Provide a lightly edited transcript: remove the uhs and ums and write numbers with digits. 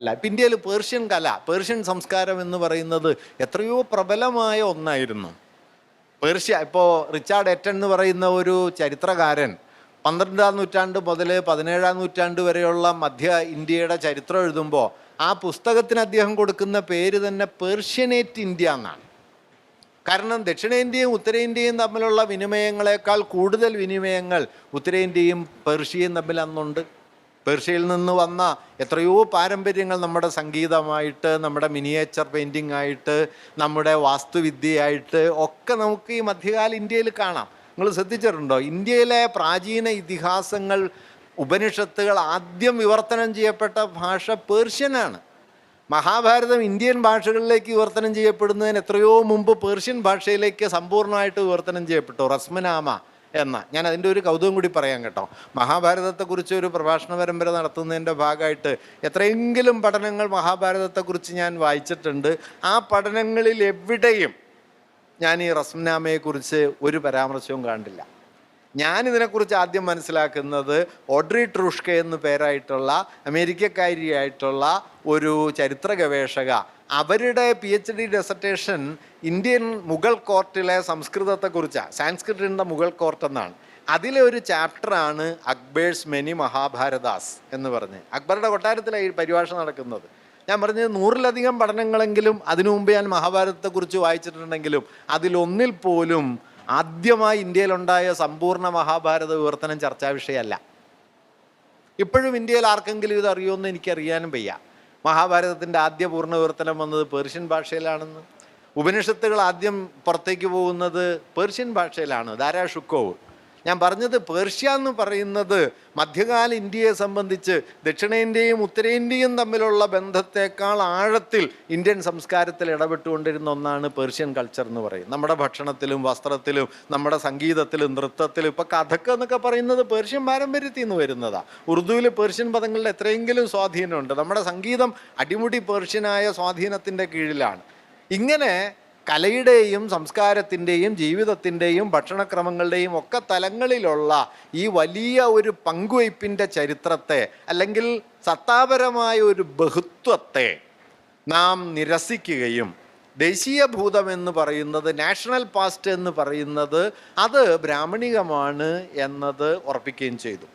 അല്ല, ഇപ്പം ഇന്ത്യയിൽ പേർഷ്യൻ കല, പേർഷ്യൻ സംസ്കാരം എന്ന് പറയുന്നത് എത്രയോ പ്രബലമായ ഒന്നായിരുന്നു. പേർഷ്യ, ഇപ്പോൾ റിച്ചാർഡ് എറ്റൺ എന്ന് പറയുന്ന ഒരു ചരിത്രകാരൻ 12-ാം നൂറ്റാണ്ട് മുതൽ 17-ാം നൂറ്റാണ്ട് വരെയുള്ള മധ്യ ഇന്ത്യയുടെ ചരിത്രം എഴുതുമ്പോൾ ആ പുസ്തകത്തിന് അദ്ദേഹം കൊടുക്കുന്ന പേര് തന്നെ പേർഷ്യനേറ്റ് ഇന്ത്യ എന്നാണ്. കാരണം ദക്ഷിണേന്ത്യയും ഉത്തരേന്ത്യയും തമ്മിലുള്ള വിനിമയങ്ങളെക്കാൾ കൂടുതൽ വിനിമയങ്ങൾ ഉത്തരേന്ത്യയും പേർഷ്യയും തമ്മിൽ അന്നുണ്ട്. പേർഷ്യയിൽ നിന്ന് വന്ന എത്രയോ പാരമ്പര്യങ്ങൾ നമ്മുടെ സംഗീതമായിട്ട്, നമ്മുടെ മിനിയേച്ചർ പെയിൻറ്റിംഗ് ആയിട്ട്, നമ്മുടെ വാസ്തുവിദ്യയായിട്ട് ഒക്കെ നമുക്ക് ഈ മധ്യകാല ഇന്ത്യയിൽ കാണാം. നിങ്ങൾ ശ്രദ്ധിച്ചിട്ടുണ്ടോ? ഇന്ത്യയിലെ പ്രാചീന ഇതിഹാസങ്ങൾ, ഉപനിഷത്തുകൾ ആദ്യം വിവർത്തനം ചെയ്യപ്പെട്ട ഭാഷ പേർഷ്യനാണ്. മഹാഭാരതം ഇന്ത്യൻ ഭാഷകളിലേക്ക് വിവർത്തനം ചെയ്യപ്പെടുന്നതിന് എത്രയോ മുമ്പ് പേർഷ്യൻ ഭാഷയിലേക്ക് സമ്പൂർണ്ണമായിട്ട് വിവർത്തനം ചെയ്യപ്പെട്ടു. റസ്മനാമ ഞാൻ അതിൻ്റെ ഒരു കൗതുകം കൂടി പറയാം കേട്ടോ. മഹാഭാരതത്തെക്കുറിച്ച് ഒരു പ്രഭാഷണ പരമ്പര നടത്തുന്നതിൻ്റെ ഭാഗമായിട്ട് എത്രയെങ്കിലും പഠനങ്ങൾ മഹാഭാരതത്തെക്കുറിച്ച് ഞാൻ വായിച്ചിട്ടുണ്ട്. ആ പഠനങ്ങളിൽ എവിടെയും ഞാൻ ഈ റസ്മനാമയെക്കുറിച്ച് ഒരു പരാമർശവും കണ്ടില്ല. ഞാനിതിനെക്കുറിച്ച് ആദ്യം മനസ്സിലാക്കുന്നത് ഓഡ്രി ട്രൂഷ്ക എന്ന് പേരായിട്ടുള്ള അമേരിക്കക്കാരിയായിട്ടുള്ള ഒരു ചരിത്ര ഗവേഷക, അവരുടെ PhD ഡെസർട്ടേഷൻ ഇന്ത്യൻ മുഗൾ കോർട്ടിലെ സംസ്കൃതത്തെക്കുറിച്ചാണ്. സാൻസ്ക്രിറ്റിൻ്റെ മുഗൾ കോർട്ട് എന്നാണ്. അതിലെ ഒരു ചാപ്റ്ററാണ് അക്ബേഴ്സ് മെനി മഹാഭാരതാസ് എന്ന് പറഞ്ഞ്. അക്ബറുടെ കൊട്ടാരത്തിലാണ് ഈ പരിഭാഷ നടക്കുന്നത്. ഞാൻ പറഞ്ഞത് 100-ലധികം പഠനങ്ങളെങ്കിലും അതിനു മുമ്പ് ഞാൻ മഹാഭാരതത്തെക്കുറിച്ച് വായിച്ചിട്ടുണ്ടെങ്കിലും അതിലൊന്നിൽ പോലും ആദ്യമായി ഇന്ത്യയിലുണ്ടായ സമ്പൂർണ്ണ മഹാഭാരത വിവർത്തനം ചർച്ചാ വിഷയമല്ല. ഇപ്പോഴും ഇന്ത്യയിൽ ആർക്കെങ്കിലും ഇത് അറിയുമെന്ന് എനിക്കറിയാനും വയ്യ. മഹാഭാരതത്തിൻ്റെ ആദ്യ പൂർണ്ണ വിവർത്തനം വന്നത് പേർഷ്യൻ ഭാഷയിലാണെന്ന്. ഉപനിഷത്തുകൾ ആദ്യം പുറത്തേക്ക് പോകുന്നത് പേർഷ്യൻ ഭാഷയിലാണ്. ദാരാ ഷുക്കോവ്. ഞാൻ പറഞ്ഞത് പേർഷ്യ എന്ന് പറയുന്നത് മധ്യകാല ഇന്ത്യയെ സംബന്ധിച്ച് ദക്ഷിണേന്ത്യയും ഉത്തരേന്ത്യയും തമ്മിലുള്ള ബന്ധത്തെക്കാൾ ആഴത്തിൽ ഇന്ത്യൻ സംസ്കാരത്തിൽ ഇടപെട്ടുകൊണ്ടിരുന്ന ഒന്നാണ് പേർഷ്യൻ കൾച്ചർ എന്ന് പറയും. നമ്മുടെ ഭക്ഷണത്തിലും വസ്ത്രത്തിലും നമ്മുടെ സംഗീതത്തിലും നൃത്തത്തിലും. ഇപ്പോൾ കഥക്ക് എന്നൊക്കെ പറയുന്നത് പേർഷ്യൻ പാരമ്പര്യത്തിൽ നിന്ന് വരുന്നതാണ്. ഉറുദുവിൽ പേർഷ്യൻ പദങ്ങളുടെ എത്രയെങ്കിലും സ്വാധീനമുണ്ട്. നമ്മുടെ സംഗീതം അടിമുടി പേർഷ്യനായ സ്വാധീനത്തിൻ്റെ കീഴിലാണ്. ഇങ്ങനെ കലയുടെയും സംസ്കാരത്തിൻ്റെയും ജീവിതത്തിൻ്റെയും ഭക്ഷണക്രമങ്ങളുടെയും ഒക്കെ തലങ്ങളിലുള്ള ഈ വലിയ ഒരു പങ്കുവയ്പ്പിൻ്റെ ചരിത്രത്തെ, അല്ലെങ്കിൽ സത്താപരമായ ഒരു ബഹുത്വത്തെ നാം നിരസിക്കുകയും ദേശീയഭൂതം എന്ന് പറയുന്നത്, നാഷണൽ പാസ്റ്റ് എന്ന് പറയുന്നത് അത് ബ്രാഹ്മണികമാണ് എന്നത് ഉറപ്പിക്കുകയും ചെയ്തു.